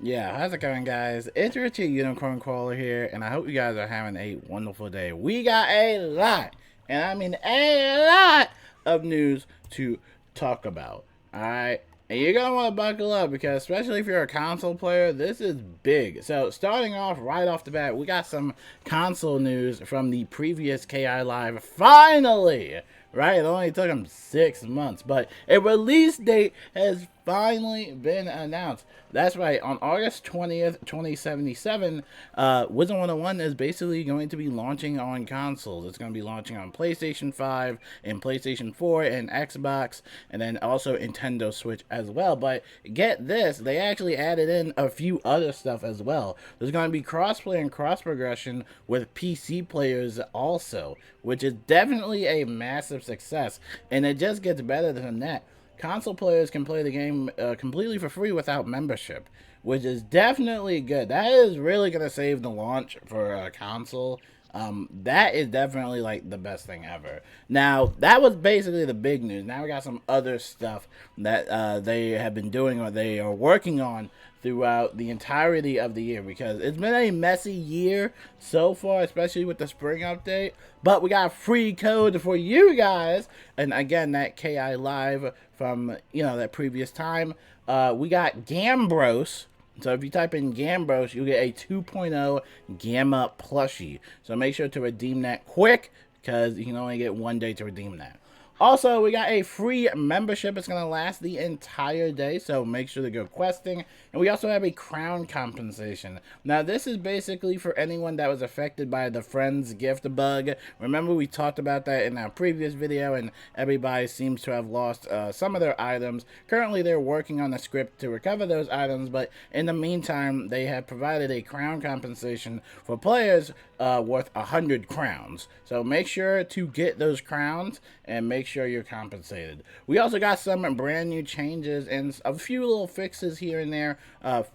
Yeah, how's it going, guys? It's Richie Unicorn Caller here, and I hope you guys are having a wonderful day. We got a lot, and I mean a lot of news to talk about. Alright? And you're gonna want to buckle up because, especially if you're a console player, this is big. So, starting off right off the bat, we got some console news from the previous KI Live. Finally! Right? It only took them 6 months, but a release date has finally been announced. That's right. On August 20th, 2077, WIZARD101 is basically going to be launching on consoles. It's going to be launching on PlayStation 5 and PlayStation 4 and Xbox, and then also Nintendo Switch as well. But get this, they actually added in a few other stuff as well. There's going to be crossplay and cross progression with PC players also, which is definitely a massive success. And it just gets better than that. Console players can play the game completely for free without membership, which is definitely good. That is really going to save the launch for a console. That is definitely like the best thing ever. Now, that was basically the big news. Now we got some other stuff that they have been doing or they are working on throughout the entirety of the year, because it's been a messy year so far, especially with the spring update. But we got free code for you guys, and again, that KI Live from that previous time. We got Gambros. So if you type in Gambros, you'll get a 2.0 Gamma plushie. So make sure to redeem that quick, because you can only get 1 day to redeem that. Also, we got a free membership. It's going to last the entire day, so make sure to go questing. And we also have a crown compensation. Now, this is basically for anyone that was affected by the Friends gift bug. Remember, we talked about that in our previous video, and everybody seems to have lost some of their items. Currently, they're working on a script to recover those items, but in the meantime, they have provided a crown compensation for players worth 100 crowns. So make sure to get those crowns and make sure you're compensated. We also got some brand new changes and a few little fixes here and there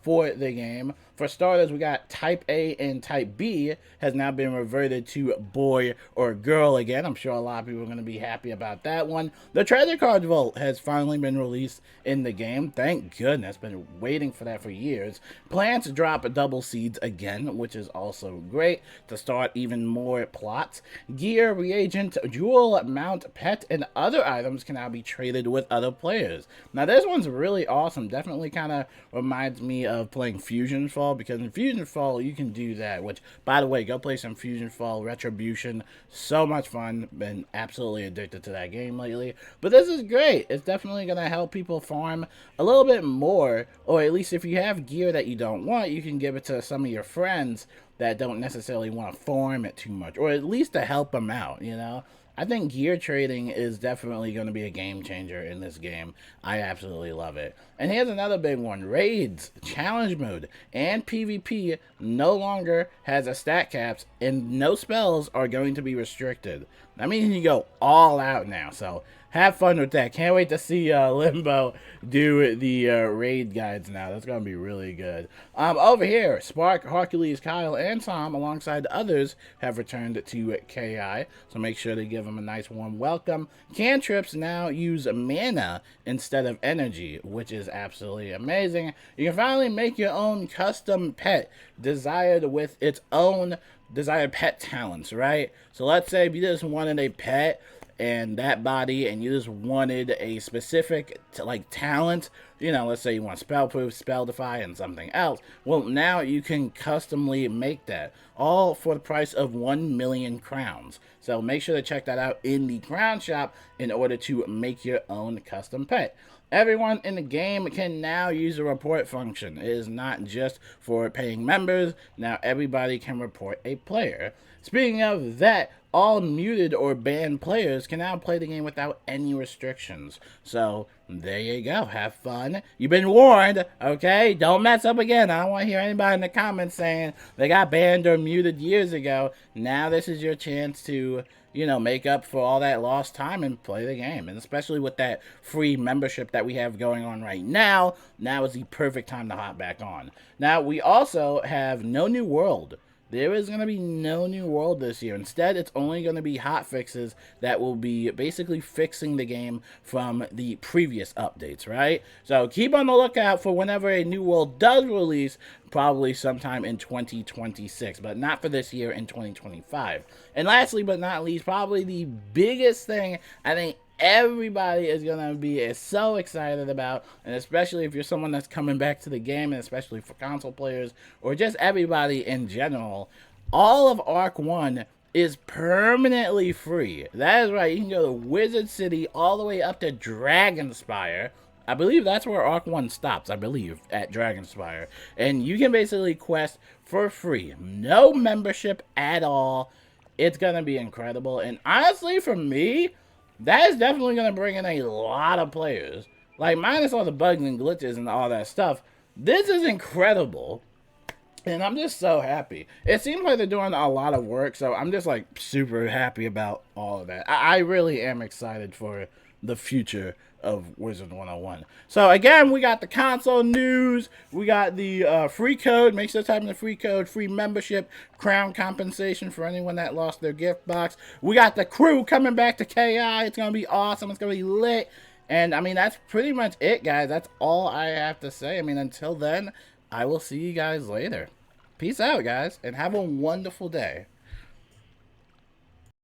for the game. For starters, we got Type A and Type B has now been reverted to boy or girl again. I'm sure a lot of people are going to be happy about that one. The treasure card vault has finally been released in the game. Thank goodness. Been waiting for that for years. Plants drop double seeds again, which is also great to start even more plots. Gear, reagent, jewel, mount, pet, and other items can now be traded with other players. Now this one's really awesome. Definitely kind of reminds me of playing Fusion Fall, because in Fusion Fall you can do that, which, by the way, go play some Fusion Fall Retribution. So much fun. Been absolutely addicted to that game lately. But this is great. It's definitely going to help people farm a little bit more, or at least if you have gear that you don't want, you can give it to some of your friends that don't necessarily want to farm it too much, or at least to help them out, I think gear trading is definitely going to be a game changer in this game. I absolutely love it. And here's another big one. Raids, challenge mode, and PvP no longer has a stat caps, and no spells are going to be restricted. That means you can go all out now, so have fun with that. Can't wait to see Limbo do the raid guides now. That's going to be really good. Over here, Spark, Hercules, Kyle, and Tom, alongside others, have returned to KI. So make sure to give them a nice warm welcome. Cantrips now use mana instead of energy, which is absolutely amazing. You can finally make your own custom pet, desired with its own desired pet talents, right? So let's say if you just wanted a pet and that body, and you just wanted a specific talent, let's say you want spell proof, spell defy, and something else. Well, now you can customly make that, all for the price of 1 million crowns. So make sure to check that out in the crown shop in order to make your own custom pet. Everyone in the game can now use the report function. It is not just for paying members. Now everybody can report a player. Speaking of that, all muted or banned players can now play the game without any restrictions. So there you go. Have fun. You've been warned, okay? Don't mess up again. I don't want to hear anybody in the comments saying they got banned or muted years ago. Now this is your chance to make up for all that lost time and play the game. And especially with that free membership that we have going on right now, now is the perfect time to hop back on. Now, we also have No New World. there is going to be no new world this year. Instead, it's only going to be hot fixes that will be basically fixing the game from the previous updates, right? So keep on the lookout for whenever a new world does release, probably sometime in 2026, but not for this year in 2025. And lastly but not least, probably the biggest thing I think everybody is going to be so excited about, and especially if you're someone that's coming back to the game, and especially for console players or just everybody in general, all of Arc 1 is permanently free. That is right. You can go to Wizard City all the way up to Dragonspire. I believe that's where Arc 1 stops, I believe, at Dragonspire. And you can basically quest for free. No membership at all. It's going to be incredible. And honestly, for me, that is definitely going to bring in a lot of players. Like, minus all the bugs and glitches and all that stuff, this is incredible. And I'm just so happy. It seems like they're doing a lot of work, so I'm just, like, super happy about all of that. I really am excited for the future of WIZARD101. So, again, we got the console news. We got the free code. Make sure to type in the free code. Free membership. Crown compensation for anyone that lost their gift box. We got the crew coming back to KI. It's going to be awesome. It's going to be lit. And, I mean, that's pretty much it, guys. That's all I have to say. I mean, until then, I will see you guys later. Peace out, guys, and have a wonderful day.